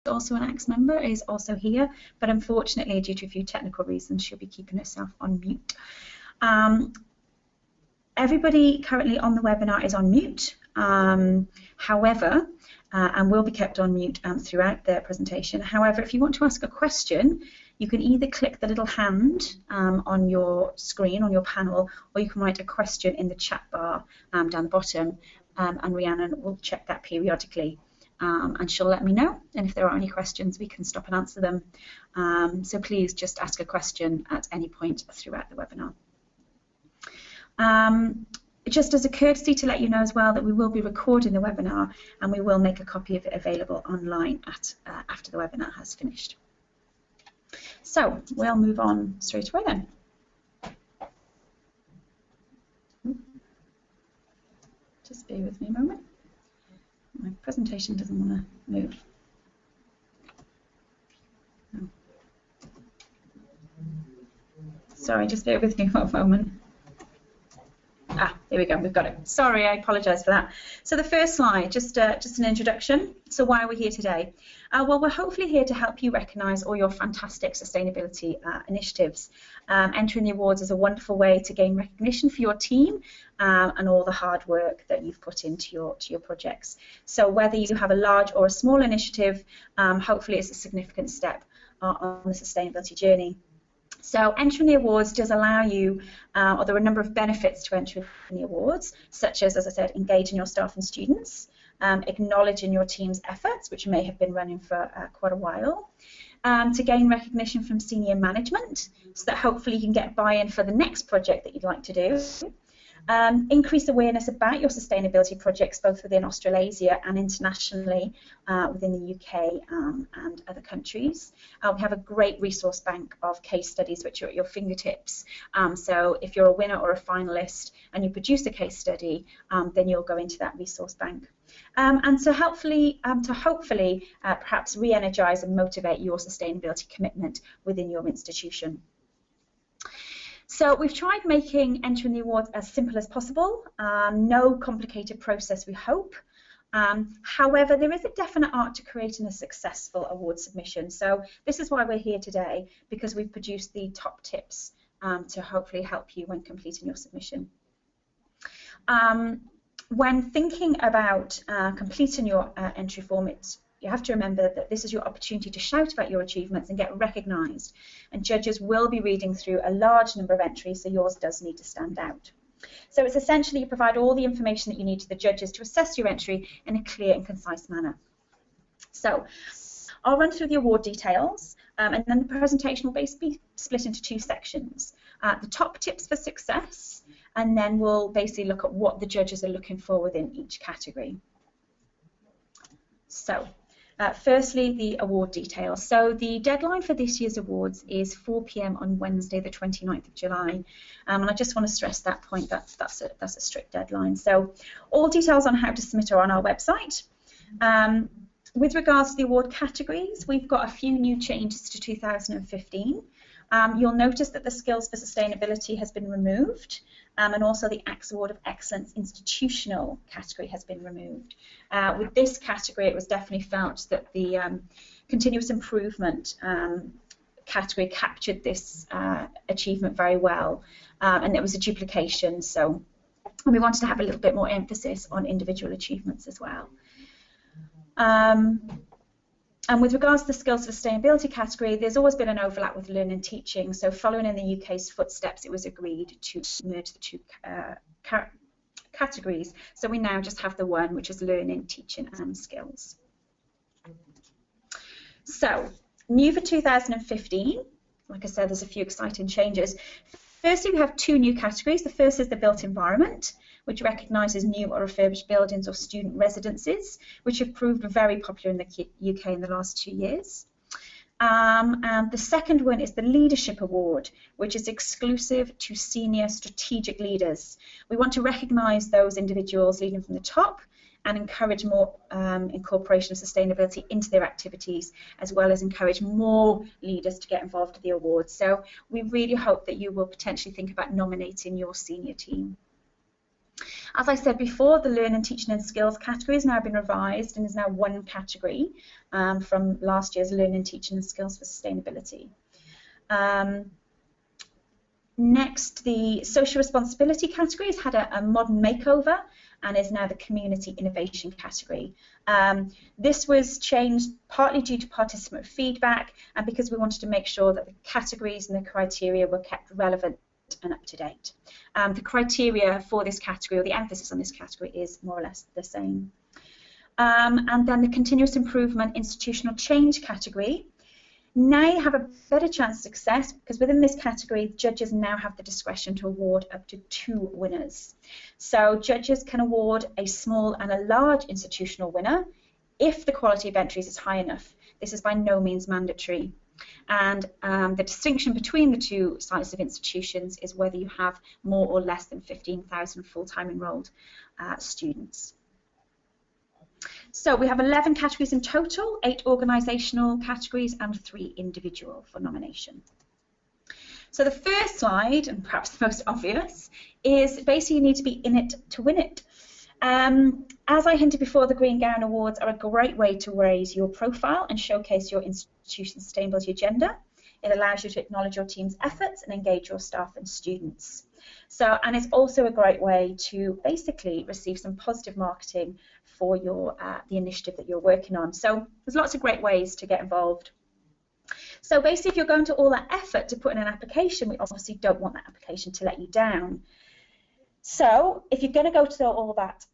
also an ACS member, is also here, but unfortunately, due to a few technical reasons, she'll be keeping herself on mute. Everybody currently on the webinar is on mute. However, and will be kept on mute throughout the presentation. However, if you want to ask a question, you can either click the little hand on your screen, on your panel, or you can write a question in the chat bar down the bottom, and Rhiannon will check that periodically. And she'll let me know, and if there are any questions, we can stop and answer them. So please just ask a question at any point throughout the webinar. Just as a courtesy to let you know as well that we will be recording the webinar, and we will make a copy of it available online after the webinar has finished. So we'll move on straight away then. Just bear with me a moment. My presentation doesn't want to move. Oh. Sorry, just bear with me for a moment. There we go, we've got it. Sorry, I apologise for that. So the first slide, just an introduction. So why are we here today? Well, we're hopefully here to help you recognise all your fantastic sustainability initiatives. Entering the awards is a wonderful way to gain recognition for your team and all the hard work that you've put into your projects. So whether you have a large or a small initiative, hopefully it's a significant step on the sustainability journey. So entering the awards does allow you, or there are a number of benefits to entering the awards, such as I said, engaging your staff and students, acknowledging your team's efforts, which may have been running for quite a while, to gain recognition from senior management, so that hopefully you can get buy-in for the next project that you'd like to do. Increase awareness about your sustainability projects both within Australasia and internationally within the UK and other countries. We have a great resource bank of case studies which are at your fingertips. So if you're a winner or a finalist and you produce a case study, then you'll go into that resource bank. And to hopefully perhaps re-energise and motivate your sustainability commitment within your institution. So we've tried making entering the awards as simple as possible, no complicated process we hope. However, there is a definite art to creating a successful award submission. So this is why we're here today, because we've produced the top tips to hopefully help you when completing your submission. When thinking about completing your entry form, you have to remember that this is your opportunity to shout about your achievements and get recognised. And judges will be reading through a large number of entries, so yours does need to stand out. So it's essentially you provide all the information that you need to the judges to assess your entry in a clear and concise manner. So I'll run through the award details, and then the presentation will basically be split into two sections. The top tips for success, and then we'll basically look at what the judges are looking for within each category. So, firstly, the award details. So the deadline for this year's awards is 4 p.m. on Wednesday, the 29th of July. And I just want to stress that point, that's a strict deadline. So all details on how to submit are on our website. With regards to the award categories, we've got a few new changes to 2015. You'll notice that the Skills for Sustainability has been removed, and also the ACS Award of Excellence Institutional category has been removed. With this category, it was definitely felt that the continuous improvement category captured this achievement very well, and it was a duplication, so we wanted to have a little bit more emphasis on individual achievements as well. And with regards to the Skills for Sustainability category, there's always been an overlap with learning and teaching. So following in the UK's footsteps, it was agreed to merge the two categories. So we now just have the one, which is learning, teaching and skills. So new for 2015, like I said, there's a few exciting changes. Firstly, we have two new categories. The first is the built environment, which recognises new or refurbished buildings or student residences, which have proved very popular in the UK in the last 2 years. And the second one is the Leadership Award, which is exclusive to senior strategic leaders. We want to recognise those individuals leading from the top and encourage more incorporation of sustainability into their activities, as well as encourage more leaders to get involved in the awards. So we really hope that you will potentially think about nominating your senior team. As I said before, the Learning, Teaching and Skills category has now been revised and is now one category. from last year's Learning, Teaching and Skills for Sustainability. Next, the social responsibility category has had a modern makeover and is now the community innovation category. This was changed partly due to participant feedback and because we wanted to make sure that the categories and the criteria were kept relevant and up to date. The criteria for this category, or the emphasis on this category, is more or less the same. And then the continuous improvement institutional change category. Now you have a better chance of success because within this category, judges now have the discretion to award up to 2 winners. So judges can award a small and a large institutional winner if the quality of entries is high enough. This is by no means mandatory. And the distinction between the two sizes of institutions is whether you have more or less than 15,000 full-time enrolled students. So we have 11 categories in total, 8 organisational categories and 3 individual for nomination. So the first slide, and perhaps the most obvious, is basically you need to be in it to win it. As I hinted before, the Green Gown Awards are a great way to raise your profile and showcase your institution's sustainability agenda. It allows you to acknowledge your team's efforts and engage your staff and students. So, and it's also a great way to basically receive some positive marketing for your the initiative that you're working on. So there's lots of great ways to get involved. So basically, if you're going to all that effort to put in an application, we obviously don't want that application to let you down. So if you're going to go to all that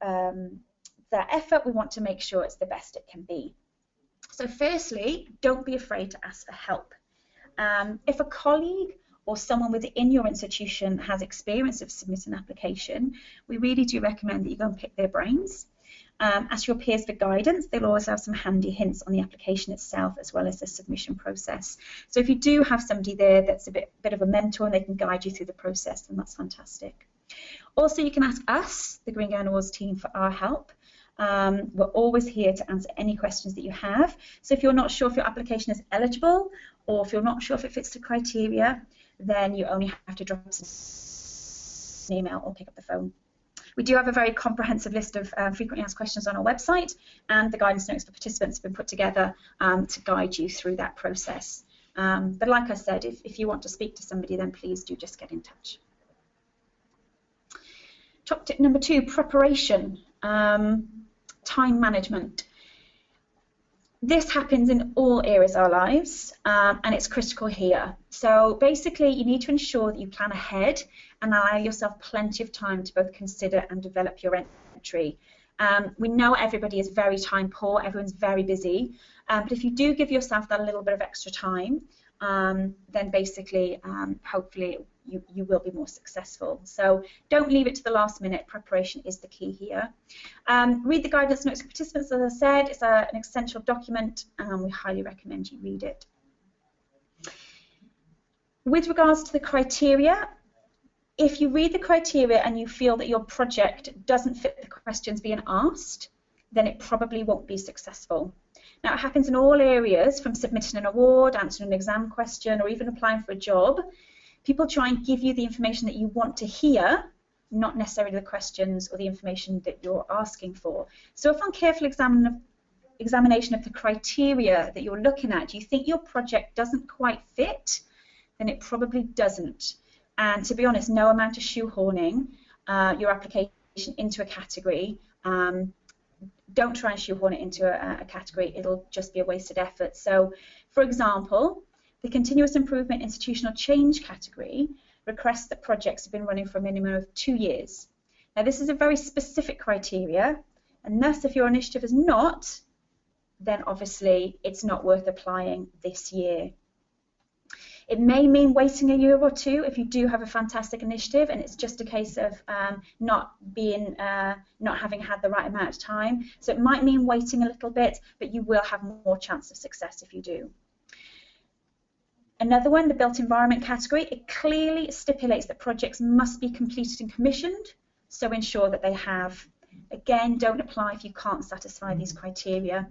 effort, we want to make sure it's the best it can be. So firstly, don't be afraid to ask for help. If a colleague or someone within your institution has experience of submitting an application, we really do recommend that you go and pick their brains. Ask your peers for guidance. They'll always have some handy hints on the application itself as well as the submission process. So if you do have somebody there that's a bit of a mentor and they can guide you through the process, then that's fantastic. Also, you can ask us, the Green Gown Awards team, for our help. We're always here to answer any questions that you have. So if you're not sure if your application is eligible or if you're not sure if it fits the criteria, then you only have to drop us an email or pick up the phone. We do have a very comprehensive list of frequently asked questions on our website, and the guidance notes for participants have been put together to guide you through that process. But like I said, if you want to speak to somebody, then please do just get in touch. Top tip number 2, preparation, time management. This happens in all areas of our lives, and it's critical here. So basically, you need to ensure that you plan ahead and allow yourself plenty of time to both consider and develop your entry. We know everybody is very time poor, everyone's very busy, but if you do give yourself that little bit of extra time, then basically, hopefully, you will be more successful. So don't leave it to the last minute. Preparation is the key here. Read the guidance notes for participants. As I said, it's an essential document, and we highly recommend you read it. With regards to the criteria, if you read the criteria and you feel that your project doesn't fit the questions being asked, then it probably won't be successful. Now, it happens in all areas, from submitting an award, answering an exam question, or even applying for a job. People try and give you the information that you want to hear, not necessarily the questions or the information that you're asking for. So if on careful examination of the criteria that you're looking at, you think your project doesn't quite fit, then it probably doesn't. And to be honest, no amount of shoehorning your application into a category. Don't try and shoehorn it into a category. It'll just be a wasted effort. So, for example, the Continuous Improvement Institutional Change category requests that projects have been running for a minimum of 2 years. Now, this is a very specific criteria, and thus, if your initiative is not, then obviously it's not worth applying this year. It may mean waiting a year or two if you do have a fantastic initiative and it's just a case of not having had the right amount of time. So it might mean waiting a little bit, but you will have more chance of success if you do. Another one, the built environment category, it clearly stipulates that projects must be completed and commissioned, so ensure that they have. Again, don't apply if you can't satisfy these criteria.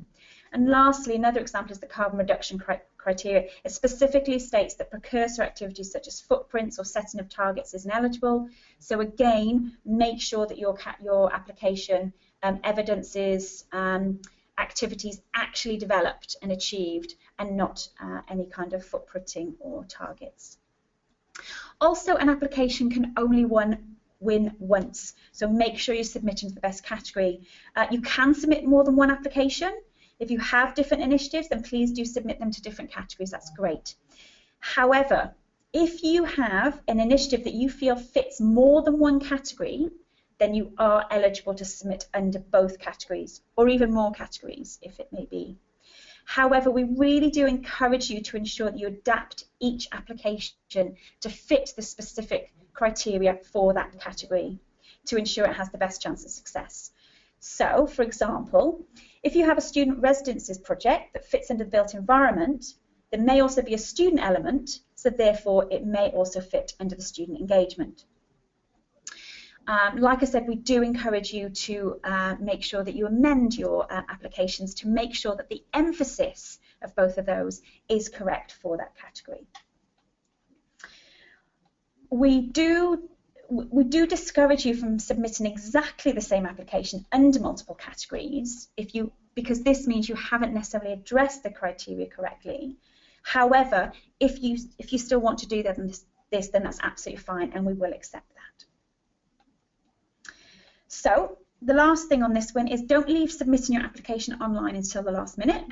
And lastly, another example is the carbon reduction criteria. It specifically states that precursor activities such as footprints or setting of targets isn't eligible. So again, make sure that your application evidences activities actually developed and achieved, and not any kind of footprinting or targets. Also, an application can only win once, so make sure you submit into the best category. You can submit more than one application. If you have different initiatives, then please do submit them to different categories. That's great. However, if you have an initiative that you feel fits more than one category, then you are eligible to submit under both categories, or even more categories if it may be. However, we really do encourage you to ensure that you adapt each application to fit the specific criteria for that category to ensure it has the best chance of success. So, for example, if you have a student residences project that fits into the built environment, there may also be a student element, so therefore it may also fit under the student engagement. Like I said, we do encourage you to make sure that you amend your applications to make sure that the emphasis of both of those is correct for that category. We do discourage you from submitting exactly the same application under multiple categories because this means you haven't necessarily addressed the criteria correctly. However, if you still want to do that then that's absolutely fine, and we will accept that. So the last thing on this one is don't leave submitting your application online until the last minute.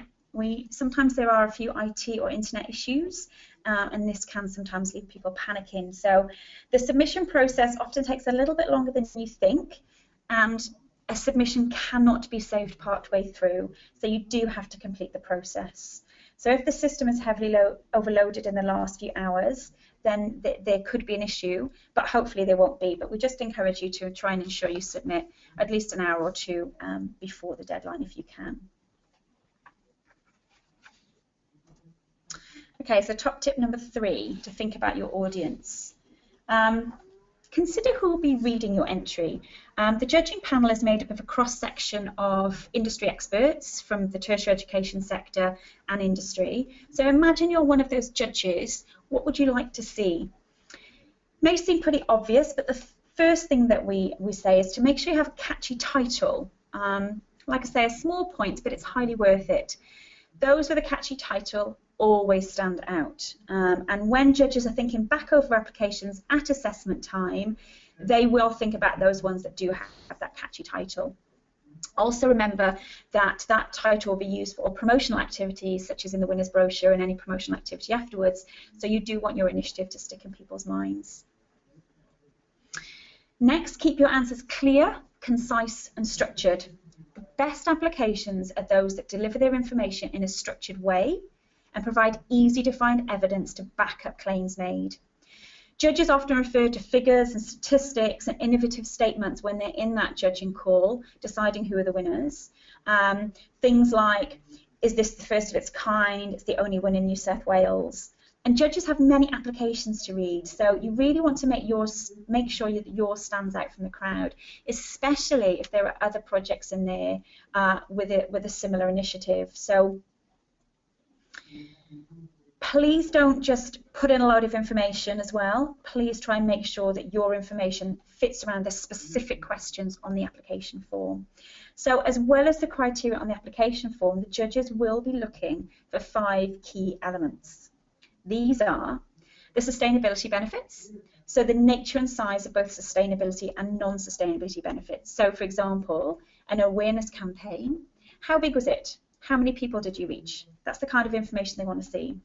Sometimes there are a few IT or internet issues, and this can sometimes leave people panicking. So the submission process often takes a little bit longer than you think, and a submission cannot be saved partway through, so you do have to complete the process. So if the system is heavily overloaded in the last few hours, then there could be an issue, but hopefully there won't be. But we just encourage you to try and ensure you submit at least an hour or two before the deadline if you can. Okay, so top tip number 3, to think about your audience. Consider who will be reading your entry. The judging panel is made up of a cross-section of industry experts from the tertiary education sector and industry. So imagine you're one of those judges. What would you like to see? May seem pretty obvious, but the first thing that we say is to make sure you have a catchy title. Like I say, a small point, but it's highly worth it. Those with a catchy title always stand out. And when judges are thinking back over applications at assessment time, they will think about those ones that do have that catchy title. Also remember that that title will be used for all promotional activities, such as in the winner's brochure and any promotional activity afterwards, so you do want your initiative to stick in people's minds. Next, keep your answers clear, concise and structured. The best applications are those that deliver their information in a structured way and provide easy to find evidence to back up claims made. Judges often refer to figures and statistics and innovative statements when they're in that judging call, deciding who are the winners. Things like, is this the first of its kind? It's the only one in New South Wales. And judges have many applications to read, so you really want to make sure that yours stands out from the crowd, especially if there are other projects in there with a similar initiative. So please don't just put in a lot of information as well. Please try and make sure that your information fits around the specific questions on the application form. So as well as the criteria on the application form, the judges will be looking for 5 key elements. These are the sustainability benefits, so the nature and size of both sustainability and non-sustainability benefits. So for example, an awareness campaign, how big was it? How many people did you reach? That's the kind of information they want to see.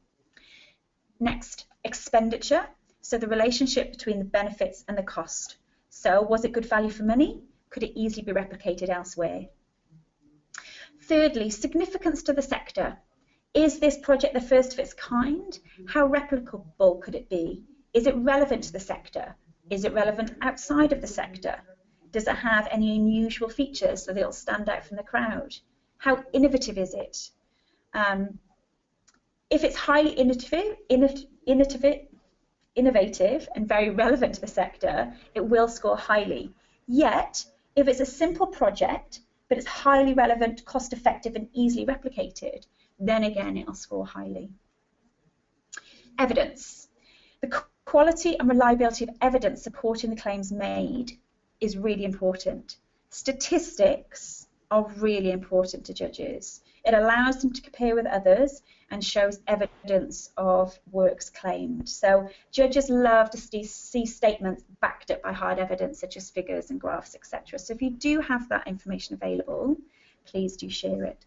Next, expenditure, so the relationship between the benefits and the cost. So was it good value for money? Could it easily be replicated elsewhere? Thirdly, significance to the sector. Is this project the first of its kind? How replicable could it be? Is it relevant to the sector? Is it relevant outside of the sector? Does it have any unusual features so that it'll stand out from the crowd? How innovative is it? If it's highly innovative and very relevant to the sector, it will score highly. Yet, if it's a simple project, but it's highly relevant, cost-effective and easily replicated, then again it'll score highly. Evidence. The quality and reliability of evidence supporting the claims made is really important. Statistics are really important to judges. It allows them to compare with others and shows evidence of works claimed. So judges love to see statements backed up by hard evidence, such as figures and graphs, etc. So if you do have that information available, please do share it.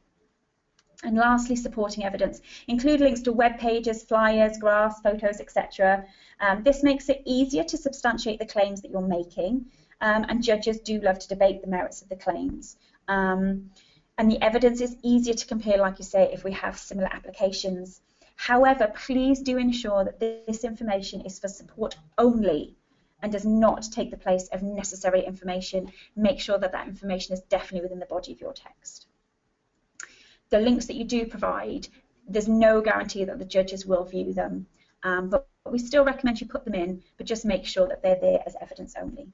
And lastly, supporting evidence. Include links to web pages, flyers, graphs, photos, etc. This makes it easier to substantiate the claims that you're making, and judges do love to debate the merits of the claims. And the evidence is easier to compare, like you say, if we have similar applications. However, please do ensure that this information is for support only and does not take the place of necessary information. Make sure that that information is definitely within the body of your text. The links that you do provide, there's no guarantee that the judges will view them, but we still recommend you put them in, but just make sure that they're there as evidence only.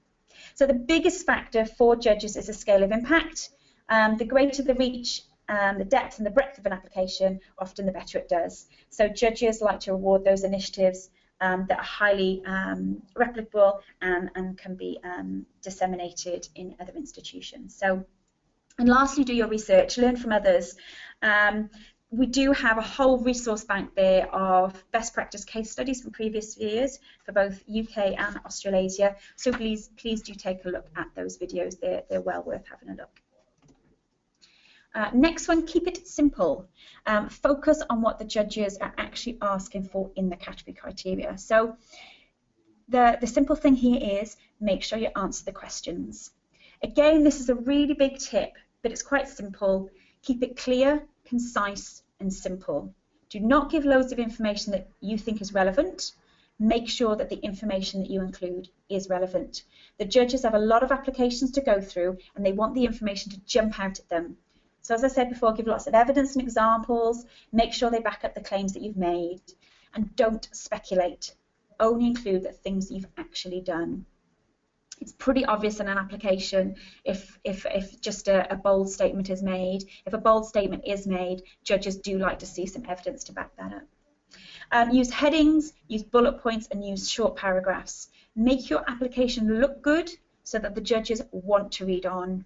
So the biggest factor for judges is the scale of impact. The greater the reach, the depth and the breadth of an application, often the better it does. So judges like to reward those initiatives that are highly replicable and can be disseminated in other institutions. So, and lastly, do your research, learn from others. We do have a whole resource bank there of best practice case studies from previous years for both UK and Australasia. So please do take a look at those videos. They're well worth having a look. Next one, keep it simple. Focus on what the judges are actually asking for in the category criteria. So the simple thing here is make sure you answer the questions. Again, this is a really big tip, but it's quite simple. Keep it clear, concise, and simple. Do not give loads of information that you think is relevant. Make sure that the information that you include is relevant. The judges have a lot of applications to go through, and they want the information to jump out at them. So as I said before, give lots of evidence and examples, make sure they back up the claims that you've made, and don't speculate. Only include the things that you've actually done. It's pretty obvious in an application if just a bold statement is made. If a bold statement is made, judges do like to see some evidence to back that up. Use headings, use bullet points, and use short paragraphs. Make your application look good so that the judges want to read on.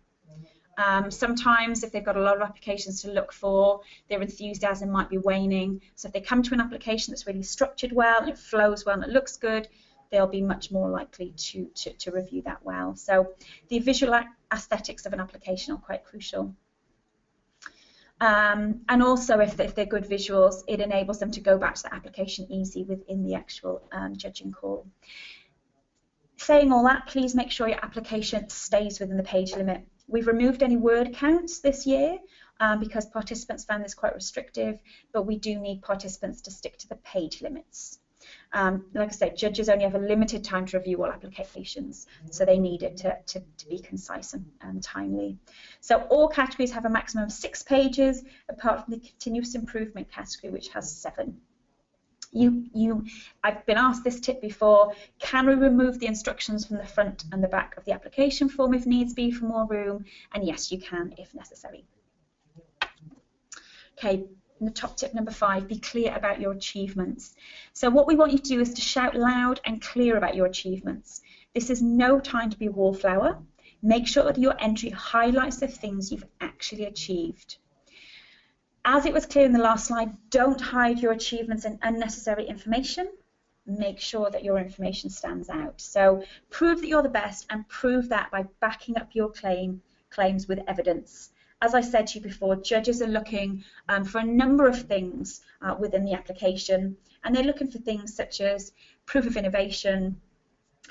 Sometimes if they've got a lot of applications to look for, their enthusiasm might be waning. So if they come to an application that's really structured well, and it flows well, and it looks good, they'll be much more likely to review that well. So the visual aesthetics of an application are quite crucial. And also if they're good visuals, it enables them to go back to the application easy within the actual judging call. Saying all that, please make sure your application stays within the page limit. We've removed any word counts this year because participants found this quite restrictive, but we do need participants to stick to the page limits. Like I said, judges only have a limited time to review all applications, so they need it to be concise and timely. So all categories have a maximum of 6 pages, apart from the continuous improvement category, which has 7. I've been asked this tip before, can we remove the instructions from the front and the back of the application form if needs be for more room? And yes, you can if necessary. Okay. And the top tip number 5, be clear about your achievements. So what we want you to do is to shout loud and clear about your achievements. This is no time to be a wallflower. Make sure that your entry highlights the things you've actually achieved. As it was clear in the last slide, don't hide your achievements and unnecessary information. Make sure that your information stands out. So prove that you're the best, and prove that by backing up your claims with evidence. As I said to you before, judges are looking for a number of things within the application, and they're looking for things such as proof of innovation.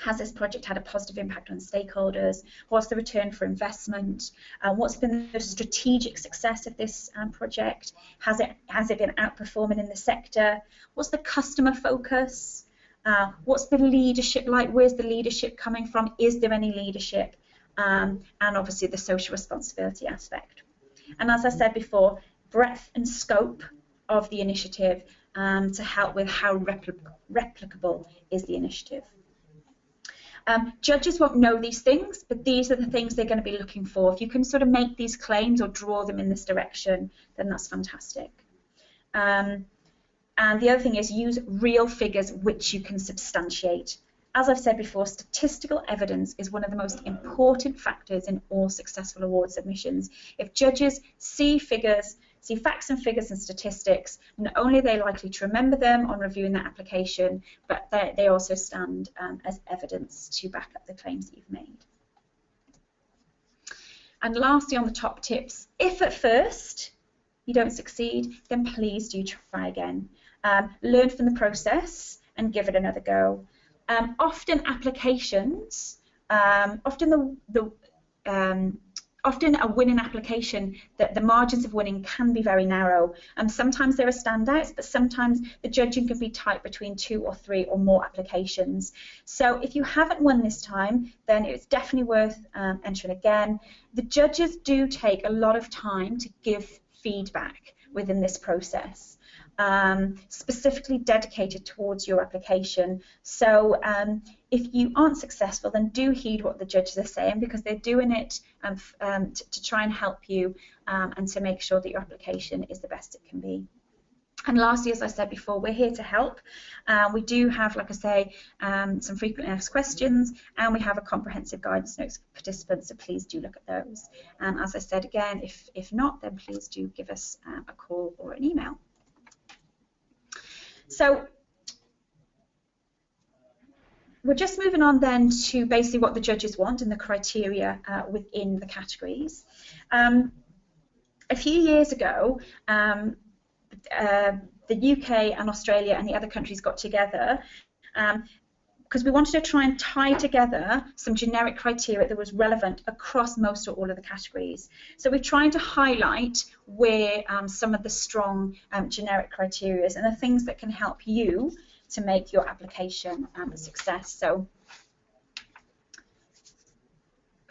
Has this project had a positive impact on stakeholders? What's the return for investment? What's been the strategic success of this project? Has it been outperforming in the sector? What's the customer focus? What's the leadership like? Where's the leadership coming from? Is there any leadership? And obviously the social responsibility aspect. And as I said before, breadth and scope of the initiative to help with how replicable is the initiative. Judges won't know these things, but these are the things they're going to be looking for. If you can sort of make these claims or draw them in this direction, then that's fantastic. And the other thing is use real figures which you can substantiate. As I've said before, statistical evidence is one of the most important factors in all successful award submissions. If judges see figures, see facts and figures and statistics, not only are they likely to remember them on reviewing that application, but they also stand as evidence to back up the claims that you've made. And lastly, on the top tips, if at first you don't succeed, then please do try again. Learn from the process and give it another go. Often applications, often a winning application, that the margins of winning can be very narrow. Sometimes there are standouts, but sometimes the judging can be tight between 2 or 3 or more applications. So if you haven't won this time, then it's definitely worth entering again. The judges do take a lot of time to give feedback within this process, specifically dedicated towards your application. So if you aren't successful, then do heed what the judges are saying, because they're doing it to try and help you and to make sure that your application is the best it can be. And lastly, as I said before, we're here to help. We do have, like I say, some frequently asked questions, and we have a comprehensive guidance notes for participants, so please do look at those. And as I said again, if not, then please do give us a call or an email. So we're just moving on then to basically what the judges want and the criteria within the categories. A few years ago, the UK and Australia and the other countries got together because we wanted to try and tie together some generic criteria that was relevant across most or all of the categories. So we're trying to highlight where some of the strong generic criteria and the things that can help you to make your application a success. So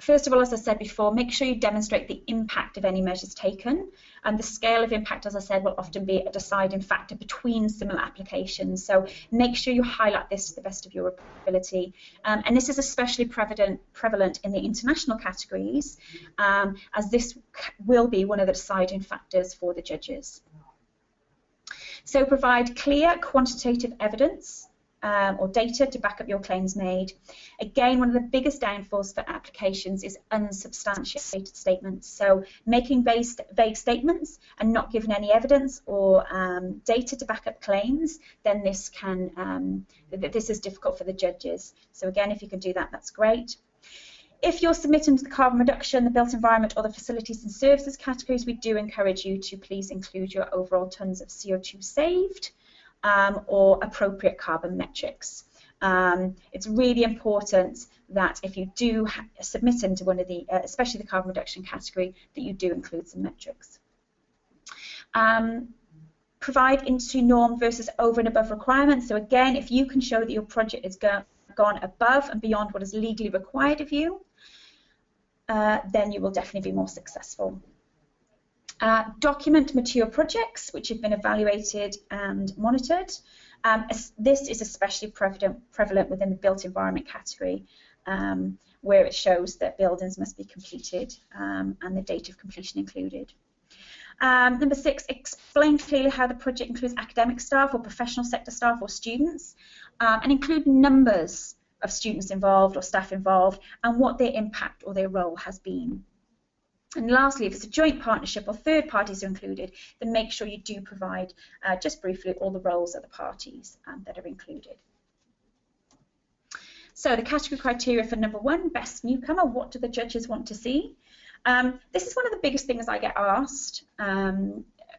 first of all, as I said before, make sure you demonstrate the impact of any measures taken. And the scale of impact, as I said, will often be a deciding factor between similar applications. So make sure you highlight this to the best of your ability. And this is especially prevalent in the international categories, as this will be one of the deciding factors for the judges. So provide clear quantitative evidence or data to back up your claims made. Again, one of the biggest downfalls for applications is unsubstantiated statements. So making vague statements and not giving any evidence or data to back up claims, then this is difficult for the judges. So again, if you can do that, that's great. If you're submitting to the carbon reduction, the built environment, or the facilities and services categories, we do encourage you to please include your overall tonnes of CO2 saved or appropriate carbon metrics. It's really important that if you do submit into one of the, especially the carbon reduction category, that you do include some metrics. Provide industry norm versus over and above requirements. So again, if you can show that your project has gone above and beyond what is legally required of you, then you will definitely be more successful. Document mature projects which have been evaluated and monitored. This is especially prevalent within the built environment category, where it shows that buildings must be completed and the date of completion included. Number 6, explain clearly how the project includes academic staff or professional sector staff or students, and include numbers of students involved or staff involved and what their impact or their role has been. And lastly, if it's a joint partnership or third parties are included, then make sure you do provide, just briefly, all the roles of the parties that are included. So the category criteria for number 1, best newcomer, what do the judges want to see? This is one of the biggest things I get asked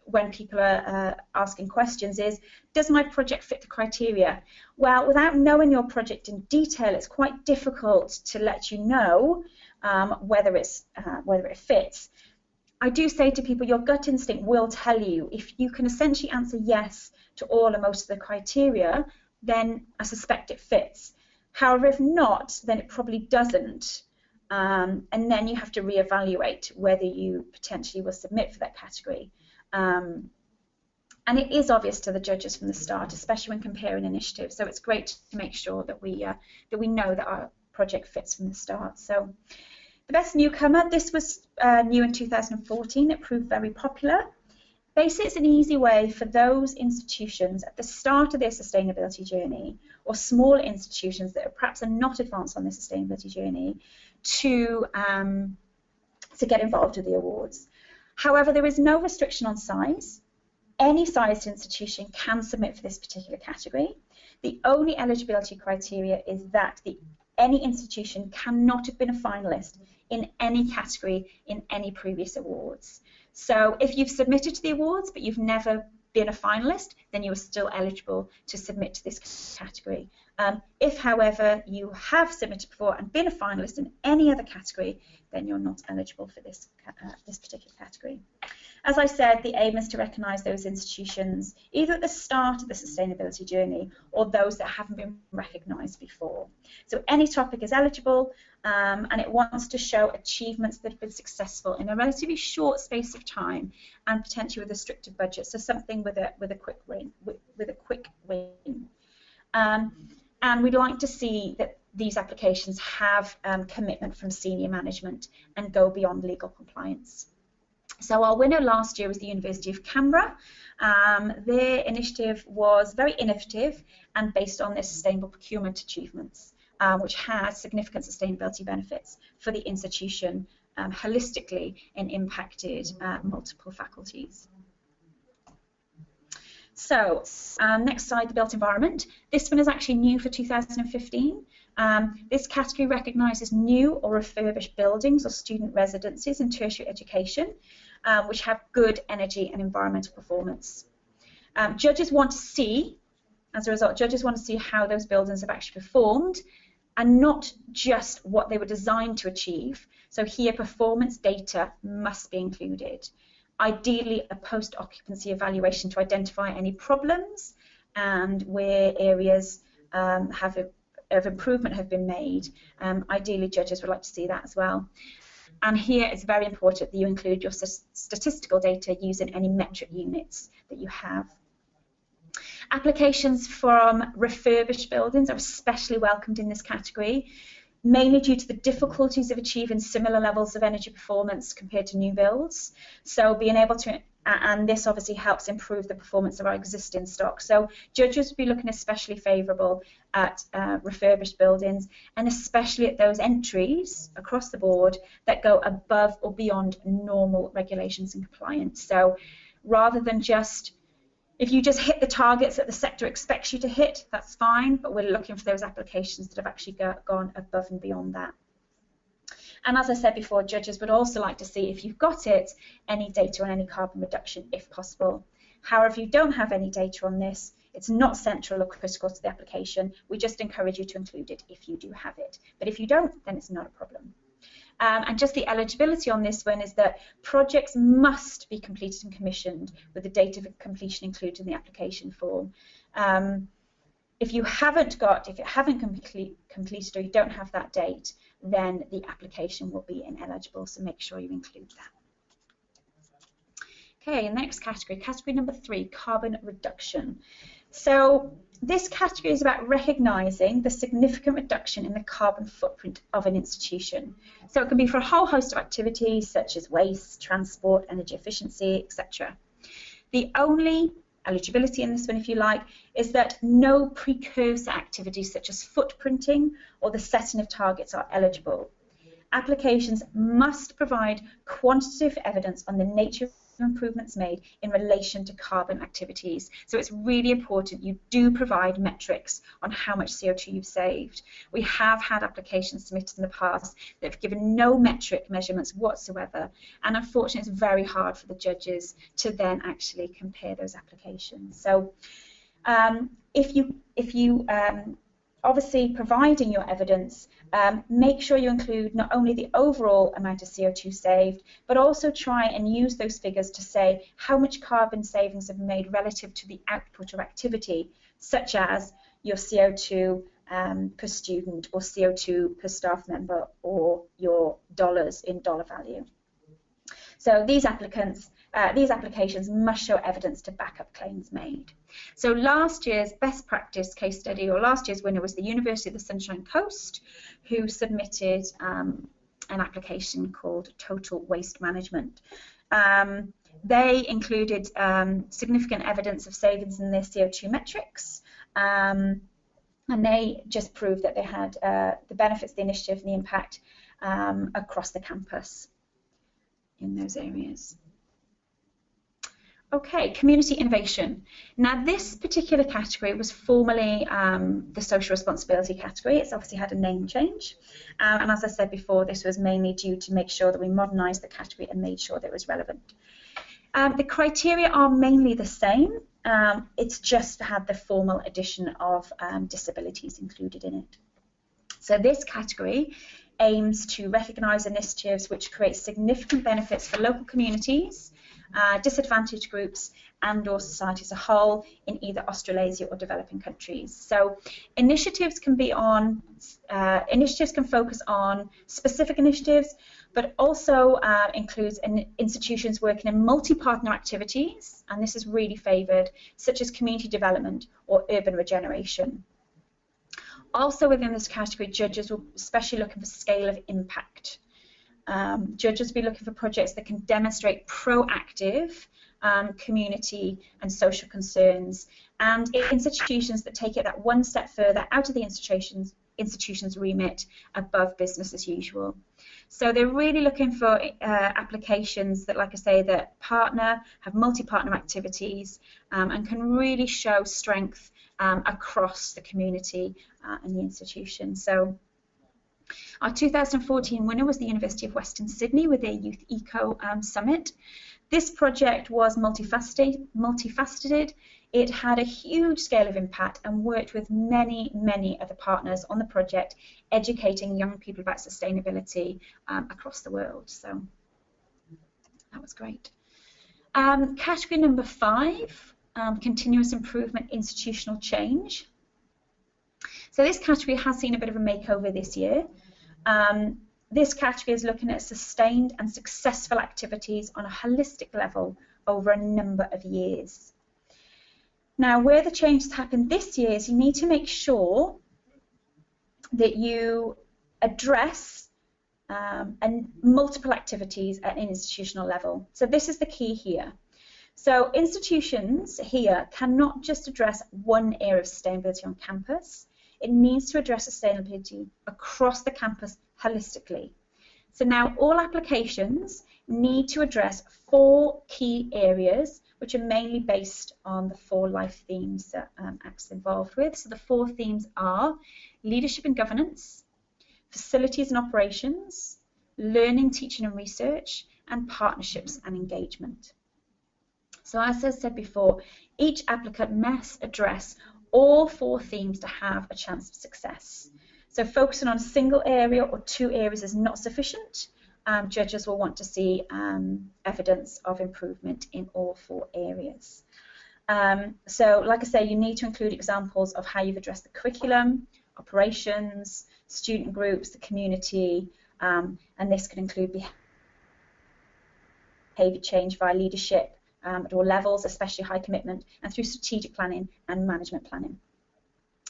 when people are asking questions is, does my project fit the criteria? Well, without knowing your project in detail, it's quite difficult to let you know whether it fits. I do say to people, your gut instinct will tell you. If you can essentially answer yes to all or most of the criteria, then I suspect it fits. However, if not, then it probably doesn't. And then you have to reevaluate whether you potentially will submit for that category. And it is obvious to the judges from the start, especially when comparing initiatives. So it's great to make sure that we know that our project fits from the start. So the best newcomer, this was new in 2014. It proved very popular. Basically, it's an easy way for those institutions at the start of their sustainability journey, or small institutions that perhaps are not advanced on their sustainability journey, to get involved with the awards. However, there is no restriction on size. Any sized institution can submit for this particular category. The only eligibility criteria is that any institution cannot have been a finalist in any category in any previous awards. So if you've submitted to the awards but you've never been a finalist, then you are still eligible to submit to this category. If, however, you have submitted before and been a finalist in any other category, then you're not eligible for this particular category. As I said, the aim is to recognise those institutions either at the start of the sustainability journey or those that haven't been recognised before. So any topic is eligible, and it wants to show achievements that have been successful in a relatively short space of time and potentially with a stricter budget. So something with a quick win. And we'd like to see that these applications have commitment from senior management and go beyond legal compliance. So our winner last year was the University of Canberra. Their initiative was very innovative and based on their sustainable procurement achievements, which has significant sustainability benefits for the institution holistically and impacted multiple faculties. So next slide, the built environment. This one is actually new for 2015. This category recognises new or refurbished buildings or student residences in tertiary education, which have good energy and environmental performance. Judges want to see, as a result, judges want to see how those buildings have actually performed and not just what they were designed to achieve. So here, performance data must be included. Ideally, a post-occupancy evaluation to identify any problems and where areas of improvement have been made. Ideally, judges would like to see that as well. And here it's very important that you include your statistical data using any metric units that you have. Applications from refurbished buildings are especially welcomed in this category, mainly due to the difficulties of achieving similar levels of energy performance compared to new builds. So being able to, and this obviously helps improve the performance of our existing stock. So judges will be looking especially favourable at refurbished buildings, and especially at those entries across the board that go above or beyond normal regulations and compliance. So rather than just, if you just hit the targets that the sector expects you to hit, that's fine, but we're looking for those applications that have actually gone above and beyond that. And as I said before, judges would also like to see, if you've got it, any data on any carbon reduction if possible. However, if you don't have any data on this, it's not central or critical to the application. We just encourage you to include it if you do have it. But if you don't, then it's not a problem. And just the eligibility on this one is that projects must be completed and commissioned with the date of completion included in the application form. If you haven't completed or you don't have that date, then the application will be ineligible, so make sure you include that. Okay, next category, category number 3, carbon reduction. So this category is about recognising the significant reduction in the carbon footprint of an institution. So it can be for a whole host of activities such as waste, transport, energy efficiency, etc. The only eligibility in this one, if you like, is that no precursor activities such as footprinting or the setting of targets are eligible. Applications must provide quantitative evidence on the nature of improvements made in relation to carbon activities. So it's really important you do provide metrics on how much CO2 you've saved. We have had applications submitted in the past that have given no metric measurements whatsoever, and unfortunately it's very hard for the judges to then actually compare those applications. So if you obviously providing your evidence, make sure you include not only the overall amount of CO2 saved, but also try and use those figures to say how much carbon savings have been made relative to the output or activity, such as your CO2 per student or CO2 per staff member or your dollars in dollar value. So these applications must show evidence to back up claims made. So last year's best practice case study, or last year's winner, was the University of the Sunshine Coast, who submitted an application called Total Waste Management. They included significant evidence of savings in their CO2 metrics, and they just proved that they had the benefits of the initiative and the impact across the campus in those areas. Okay, community innovation. Now, this particular category was formerly the social responsibility category. It's obviously had a name change. And as I said before, this was mainly due to make sure that we modernised the category and made sure that it was relevant. The criteria are mainly the same. It's just had the formal addition of disabilities included in it. So this category aims to recognise initiatives which create significant benefits for local communities, disadvantaged groups, and or society as a whole in either Australasia or developing countries. So initiatives can focus on specific initiatives, but also includes institutions working in multi-partner activities, and this is really favoured, such as community development or urban regeneration. Also within this category, judges will especially looking for scale of impact. Judges will be looking for projects that can demonstrate proactive community and social concerns, and institutions that take it that one step further out of the institution's remit above business as usual. So they're really looking for applications that, like I say, that have multi-partner activities and can really show strength across the community and the institution. So our 2014 winner was the University of Western Sydney with their Youth Eco Summit. This project was multifaceted. It had a huge scale of impact and worked with many, many other partners on the project, educating young people about sustainability across the world. So that was great. Category number 5, continuous improvement, institutional change. So this category has seen a bit of a makeover this year. This category is looking at sustained and successful activities on a holistic level over a number of years. Now, where the changes happen this year is you need to make sure that you address multiple activities at an institutional level. So this is the key here. So institutions here cannot just address one area of sustainability on campus. It needs to address sustainability across the campus holistically. So now all applications need to address 4 key areas, which are mainly based on the 4 life themes that ACT's involved with. So the 4 themes are leadership and governance, facilities and operations, learning, teaching and research, and partnerships and engagement. So as I said before, each applicant must address all 4 themes to have a chance of success. So focusing on a single area or 2 areas is not sufficient. Judges will want to see evidence of improvement in all 4 areas. So like I say, you need to include examples of how you've addressed the curriculum, operations, student groups, the community, and this could include behaviour change via leadership, at all levels, especially high commitment, and through strategic planning and management planning.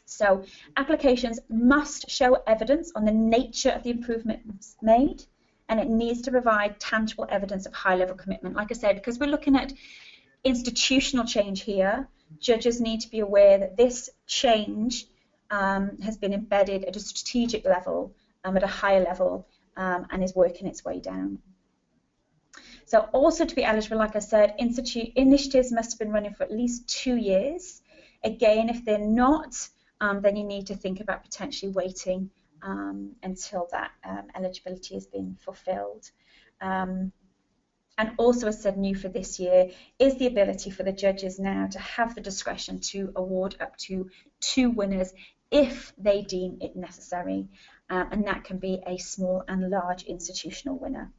So applications must show evidence on the nature of the improvements made, and it needs to provide tangible evidence of high-level commitment. Like I said, because we're looking at institutional change here, judges need to be aware that this change has been embedded at a strategic level, at a higher level, and is working its way down. So also to be eligible, like I said, initiatives must have been running for at least 2 years. Again, if they're not, then you need to think about potentially waiting until that eligibility has been fulfilled. And also, as said, new for this year is the ability for the judges now to have the discretion to award up to 2 winners if they deem it necessary, and that can be a small and large institutional winner.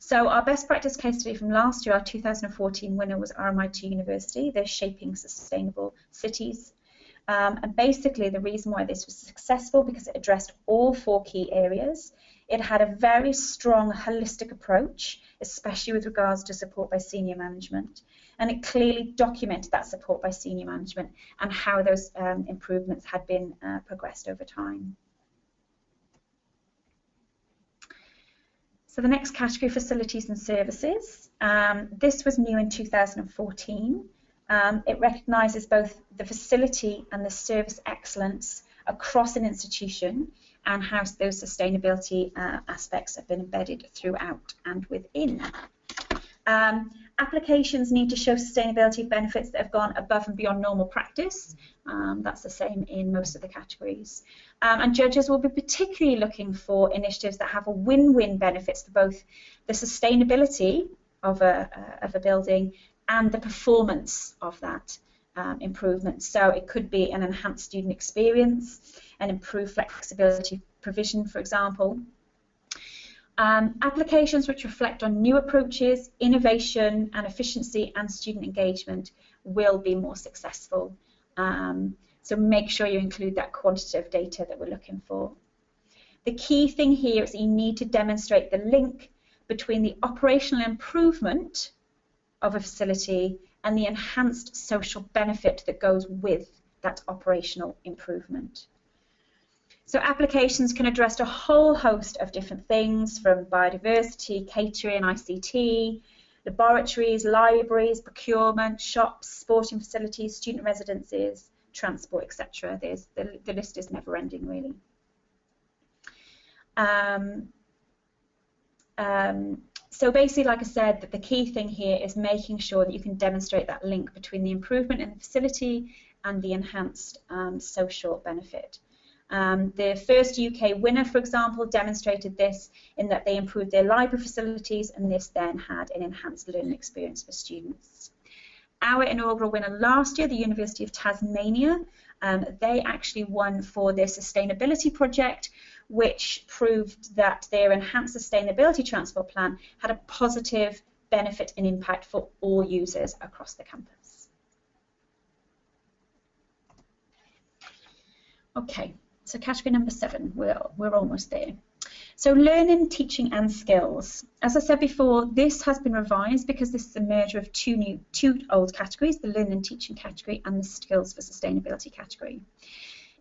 So our best practice case study from last year, our 2014 winner was RMIT University. They're shaping sustainable cities. And basically the reason why this was successful because it addressed all 4 key areas. It had a very strong holistic approach, especially with regards to support by senior management. And it clearly documented that support by senior management and how those improvements had been progressed over time. So So the next category, facilities and services. This was new in 2014. It recognises both the facility and the service excellence across an institution and how those sustainability aspects have been embedded throughout and within. Applications need to show sustainability benefits that have gone above and beyond normal practice. That's the same in most of the categories. And judges will be particularly looking for initiatives that have a win-win benefits for both the sustainability of a building and the performance of that improvement. So it could be an enhanced student experience, an improved flexibility provision, for example. Applications which reflect on new approaches, innovation and efficiency and student engagement will be more successful. So make sure you include that quantitative data that we're looking for. The key thing here is that you need to demonstrate the link between the operational improvement of a facility and the enhanced social benefit that goes with that operational improvement. So applications can address a whole host of different things, from biodiversity, catering, ICT, laboratories, libraries, procurement, shops, sporting facilities, student residences, transport, etc. The list is never ending, really. So basically, like I said, that the key thing here is making sure that you can demonstrate that link between the improvement in the facility and the enhanced social benefit. The first UK winner, for example, demonstrated this in that they improved their library facilities, and this then had an enhanced learning experience for students. Our inaugural winner last year, the University of Tasmania, they actually won for their sustainability project, which proved that their enhanced sustainability transport plan had a positive benefit and impact for all users across the campus. Okay. So category number 7, we're almost there. So learning, teaching and skills. As I said before, this has been revised because this is a merger of two old categories, the learning and teaching category and the skills for sustainability category.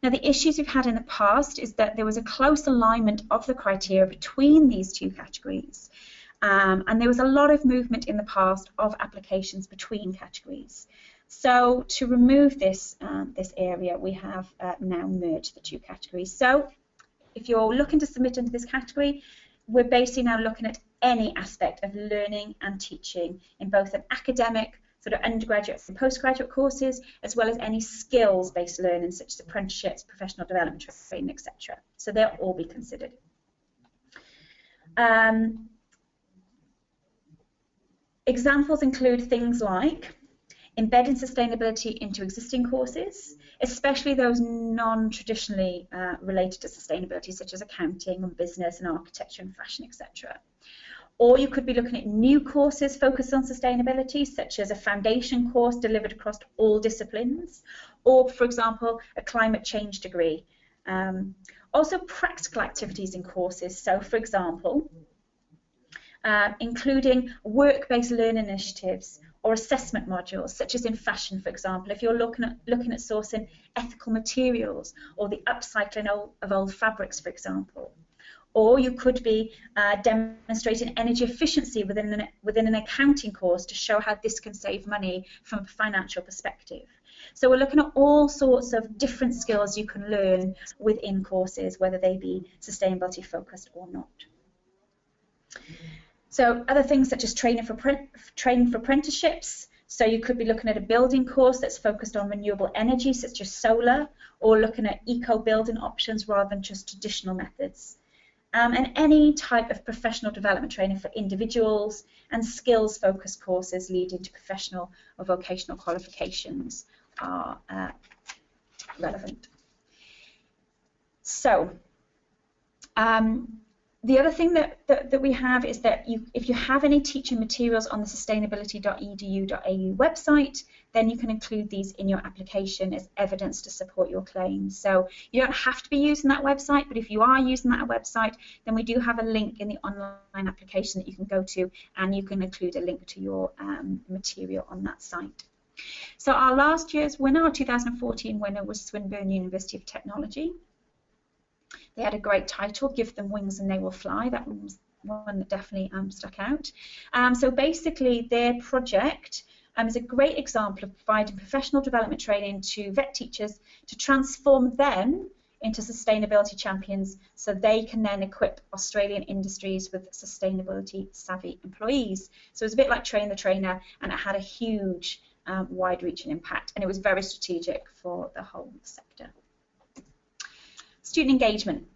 Now the issues we've had in the past is that there was a close alignment of the criteria between these two categories. And there was a lot of movement in the past of applications between categories. So to remove this area, we have now merged the two categories. So if you're looking to submit into this category, we're basically now looking at any aspect of learning and teaching in both an academic, sort of undergraduate and postgraduate courses, as well as any skills-based learning such as apprenticeships, professional development training, etc. So they'll all be considered. Examples include things like embedding sustainability into existing courses, especially those non-traditionally related to sustainability, such as accounting and business and architecture and fashion, etc. Or you could be looking at new courses focused on sustainability, such as a foundation course delivered across all disciplines, or, for example, a climate change degree. Also, practical activities in courses. So, for example, including work-based learning initiatives or assessment modules, such as in fashion, for example, if you're looking at sourcing ethical materials or the upcycling of old fabrics, for example. Or you could be demonstrating energy efficiency within an accounting course to show how this can save money from a financial perspective. So we're looking at all sorts of different skills you can learn within courses, whether they be sustainability focused or not. So other things such as training for apprenticeships. So you could be looking at a building course that's focused on renewable energy, such as solar, or looking at eco-building options rather than just traditional methods. And any type of professional development training for individuals and skills-focused courses leading to professional or vocational qualifications are relevant. So, the other thing that we have is that if you have any teaching materials on the sustainability.edu.au website, then you can include these in your application as evidence to support your claims. So you don't have to be using that website, but if you are using that website, then we do have a link in the online application that you can go to, and you can include a link to your material on that site. So our last year's winner, our 2014 winner, was Swinburne University of Technology. They had a great title, Give Them Wings and They Will Fly. That one one that definitely stuck out. So basically their project is a great example of providing professional development training to vet teachers to transform them into sustainability champions so they can then equip Australian industries with sustainability savvy employees. So it was a bit like train the trainer, and it had a huge wide-reaching impact, and it was very strategic for the whole sector. Student engagement.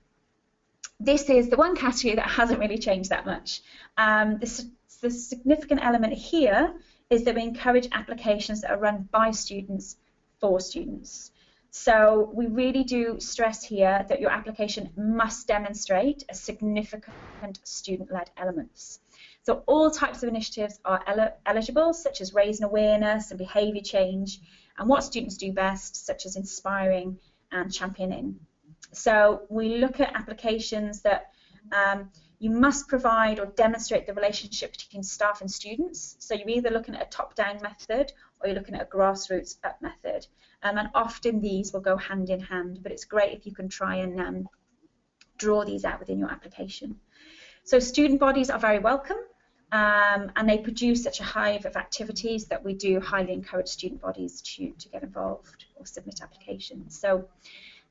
This is the one category that hasn't really changed that much. The significant element here is that we encourage applications that are run by students for students. So we really do stress here that your application must demonstrate a significant student-led elements. So all types of initiatives are eligible, such as raising awareness and behaviour change, and what students do best, such as inspiring and championing. So we look at applications that you must provide or demonstrate the relationship between staff and students. So you're either looking at a top-down method or you're looking at a grassroots up method. And often these will go hand in hand, but it's great if you can try and draw these out within your application. So student bodies are very welcome, and they produce such a hive of activities that we do highly encourage student bodies to get involved or submit applications. So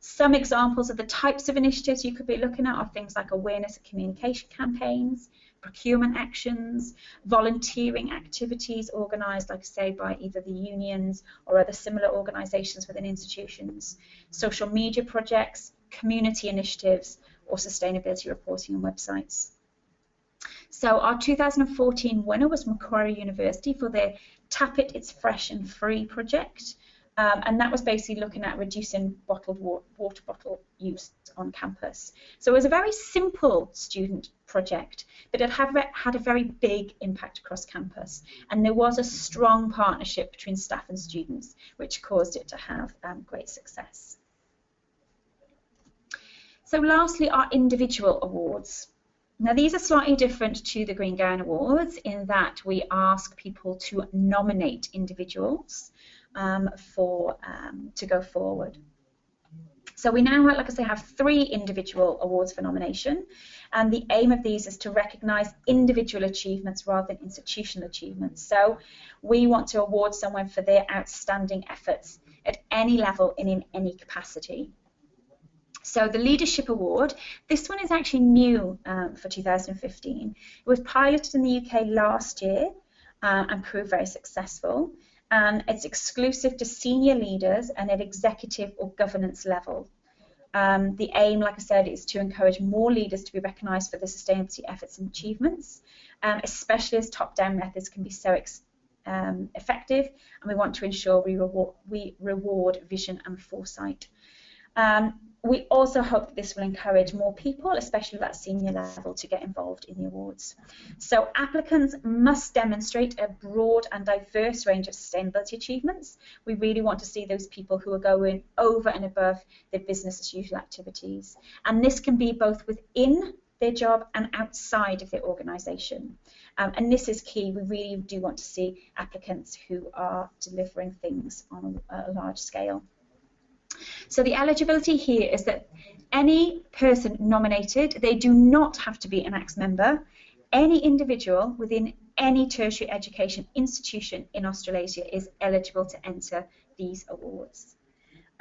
some examples of the types of initiatives you could be looking at are things like awareness and communication campaigns, procurement actions, volunteering activities organised, like I say, by either the unions or other similar organisations within institutions, social media projects, community initiatives, or sustainability reporting on websites. So our 2014 winner was Macquarie University for their Tap It, It's Fresh and Free project. And that was basically looking at reducing bottled water bottle use on campus. So it was a very simple student project, but it had a very big impact across campus. And there was a strong partnership between staff and students, which caused it to have great success. So lastly, our individual awards. Now these are slightly different to the Green Gown Awards in that we ask people to nominate individuals to go forward. So we now, like I say, have 3 individual awards for nomination, and the aim of these is to recognise individual achievements rather than institutional achievements. So we want to award someone for their outstanding efforts at any level and in any capacity. So the Leadership Award, this one is actually new for 2015. It was piloted in the UK last year and proved very successful. And it's exclusive to senior leaders and at executive or governance level. The aim, like I said, is to encourage more leaders to be recognised for their sustainability efforts and achievements, especially as top-down methods can be so effective, and we want to ensure we reward vision and foresight. We also hope that this will encourage more people, especially at that senior level, to get involved in the awards. So applicants must demonstrate a broad and diverse range of sustainability achievements. We really want to see those people who are going over and above their business as usual activities. And this can be both within their job and outside of their organisation. And this is key. We really do want to see applicants who are delivering things on a large scale. So the eligibility here is that any person nominated, they do not have to be an ACS member. Any individual within any tertiary education institution in Australasia is eligible to enter these awards.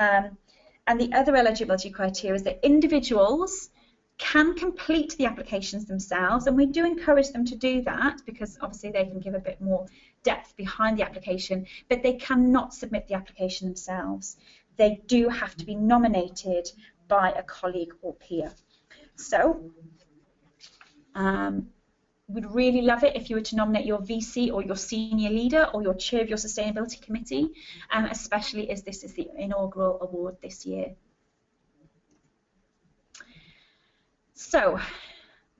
And the other eligibility criteria is that individuals can complete the applications themselves, and we do encourage them to do that because obviously they can give a bit more depth behind the application, but they cannot submit the application themselves. They do have to be nominated by a colleague or peer. So we'd really love it if you were to nominate your VC or your senior leader or your chair of your sustainability committee, especially as this is the inaugural award this year. So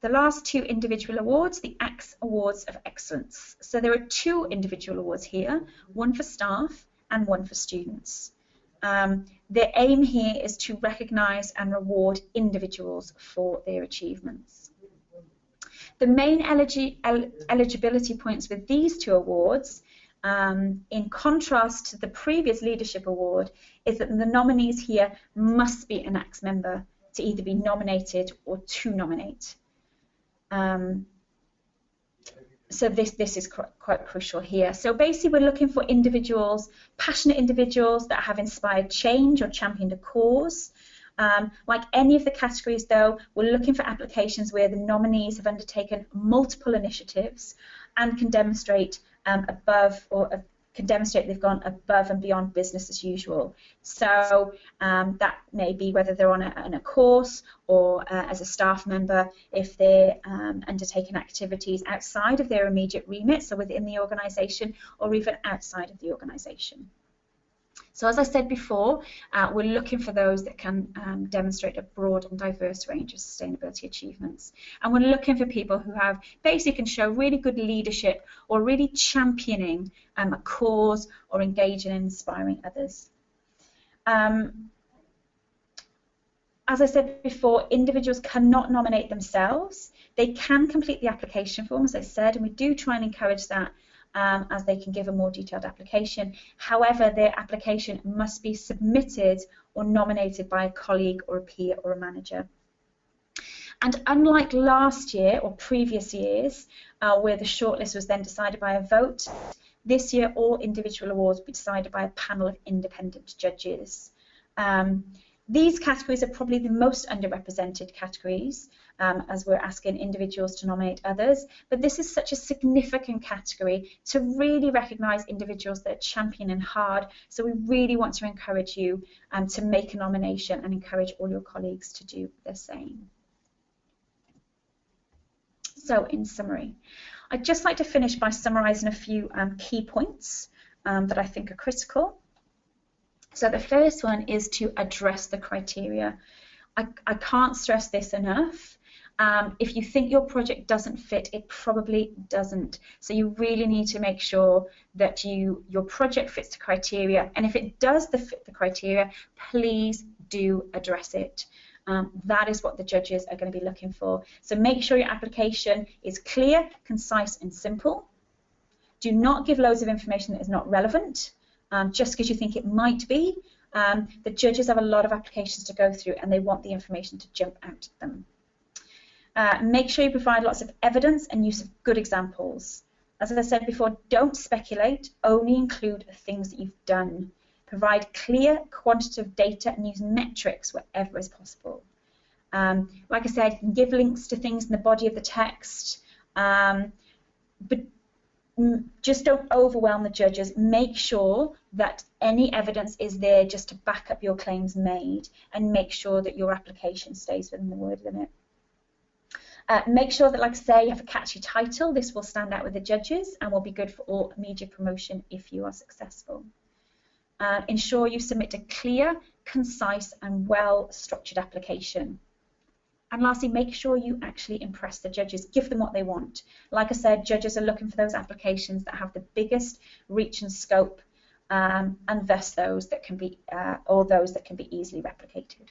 the last 2 individual awards, the ACS Awards of Excellence. So there are 2 individual awards here, one for staff and one for students. Their aim here is to recognise and reward individuals for their achievements. The main eligibility points with these 2 awards, in contrast to the previous Leadership Award, is that the nominees here must be an ACS member to either be nominated or to nominate. So this is quite crucial here. So basically we're looking for individuals, passionate individuals that have inspired change or championed a cause. Like any of the categories though, we're looking for applications where the nominees have undertaken multiple initiatives and can demonstrate they've gone above and beyond business as usual. So that may be whether they're on a course or as a staff member, if they're undertaking activities outside of their immediate remit, so within the organisation or even outside of the organisation. So as I said before, we're looking for those that can demonstrate a broad and diverse range of sustainability achievements. And we're looking for people who have basically can show really good leadership or really championing a cause or engaging and inspiring others. As I said before, individuals cannot nominate themselves. They can complete the application form, as I said, and we do try and encourage that as they can give a more detailed application. However, their application must be submitted or nominated by a colleague or a peer or a manager. And unlike last year or previous years, where the shortlist was then decided by a vote, this year all individual awards will be decided by a panel of independent judges. These categories are probably the most underrepresented categories, as we're asking individuals to nominate others, but this is such a significant category to really recognise individuals that are championing hard, so we really want to encourage you to make a nomination and encourage all your colleagues to do the same. So in summary, I'd just like to finish by summarising a few key points that I think are critical. So the first one is to address the criteria. I can't stress this enough. If you think your project doesn't fit, it probably doesn't. So you really need to make sure that your project fits the criteria. And if it does fit the criteria, please do address it. That is what the judges are going to be looking for. So make sure your application is clear, concise, and simple. Do not give loads of information that is not relevant. Just because you think it might be. The judges have a lot of applications to go through and they want the information to jump out at them. Make sure you provide lots of evidence and use of good examples. As I said before, don't speculate, only include the things that you've done. Provide clear quantitative data and use metrics wherever is possible. Like I said, you can give links to things in the body of the text, but just don't overwhelm the judges. Make sure that any evidence is there just to back up your claims made, and make sure that your application stays within the word limit. Make sure that, like I say, you have a catchy title. This will stand out with the judges and will be good for all media promotion if you are successful. Ensure you submit a clear, concise and well-structured application. And lastly, make sure you actually impress the judges. Give them what they want. Like I said, judges are looking for those applications that have the biggest reach and scope, and thus those that can be, easily replicated.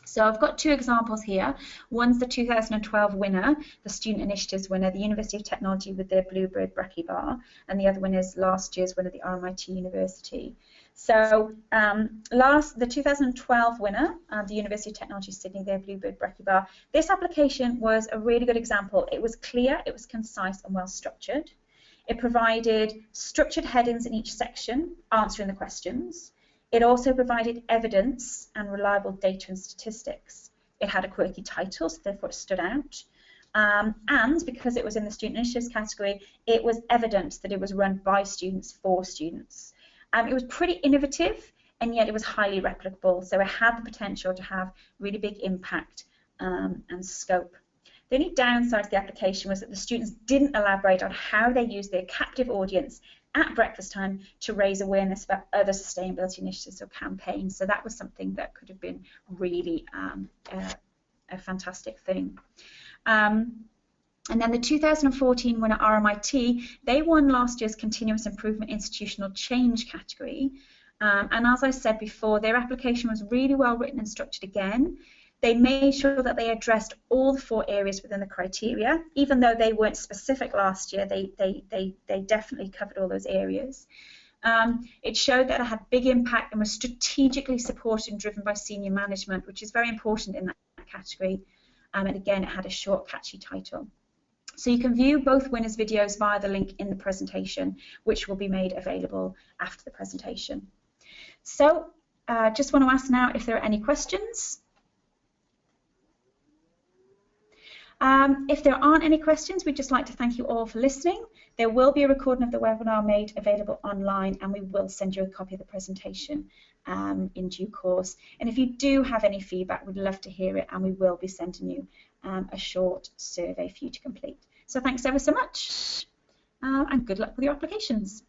So I've got two examples here. One's the 2012 winner, the Student Initiatives winner, the University of Technology with their Bluebird Brekkie Bar, and the other one is last year's winner, the RMIT University. So the 2012 winner, the University of Technology Sydney, their Bluebird Brekkie Bar, this application was a really good example. It was clear, it was concise and well structured. It provided structured headings in each section, answering the questions. It also provided evidence and reliable data and statistics. It had a quirky title, so therefore it stood out. And because it was in the Student Initiatives category, it was evident that it was run by students for students. It was pretty innovative, and yet it was highly replicable, so it had the potential to have really big impact and scope. The only downside to the application was that the students didn't elaborate on how they used their captive audience at breakfast time to raise awareness about other sustainability initiatives or campaigns. So that was something that could have been really a fantastic thing. And then the 2014 winner, RMIT, they won last year's Continuous Improvement Institutional Change category. And as I said before, their application was really well written and structured again. They made sure that they addressed all the 4 areas within the criteria. Even though they weren't specific last year, they definitely covered all those areas. It showed that it had big impact and was strategically supported and driven by senior management, which is very important in that category. and again, it had a short, catchy title. So you can view both winners' videos via the link in the presentation, which will be made available after the presentation. So just want to ask now if there are any questions. If there aren't any questions, we'd just like to thank you all for listening. There will be a recording of the webinar made available online, and we will send you a copy of the presentation in due course. And if you do have any feedback, we'd love to hear it, and we will be sending you a short survey for you to complete. So thanks ever so much, and good luck with your applications.